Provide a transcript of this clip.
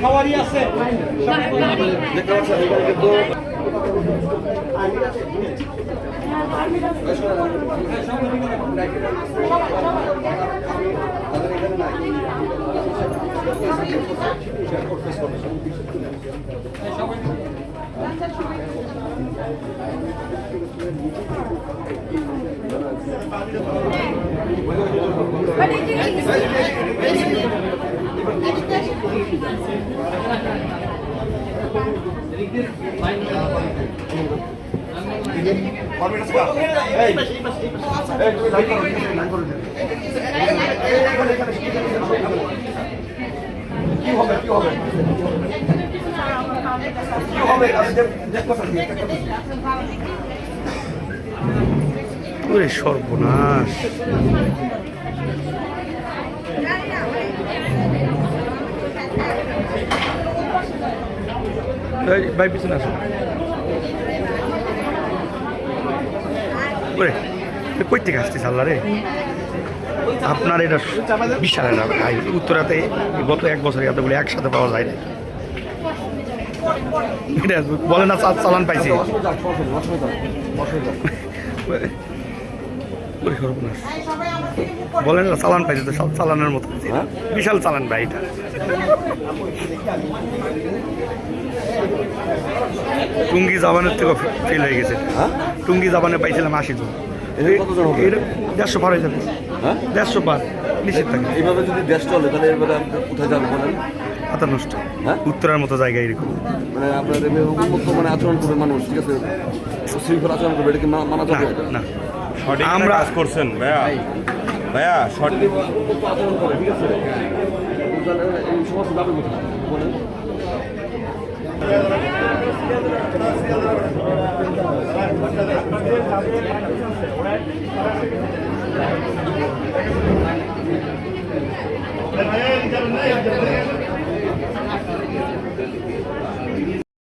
খাওয়ারই আছে কি হবে কি হবে কি হবে ওরে সর্বনাশ ভাই পিছনে আসুন ওরে কই থেকে আসছিস আল্লাহ রে আপনার এটা বিশাল একটা ভাই উত্তরাতে গত 1 বছর এতগুলো একসাথে পাওয়া যায় না এটা বলে না চালান পাইছি বলেন না চালান পাইছে তো সব চালানের মতো বিশাল চালান ভাই এটা টুঙ্গি জাবানের থেকে ফেল হয়ে গেছে টুঙ্গি জাবানে পাইছিলাম 80 জন 150 পার হয়ে যাবে 150 পার নিশ্চিত থাকে এইভাবে যদি দেশ চলে তাহলে এবারে কোথায় যাবে বলেন হাতা নষ্ট উত্তরার মতো জায়গায় এরকম মানে আপনার উন্মুক্ত মানে আচরণ করবে মানুষ ঠিক আছে শৃঙ্খলা আচরণ করবে এটা কি মানা যাবে না আমরা কাজ করছেন ভাইয়া ভাইয়া সঠিক আচরণ করে ঠিক আছে এই সমস্ত যাবে কোথায় বলেন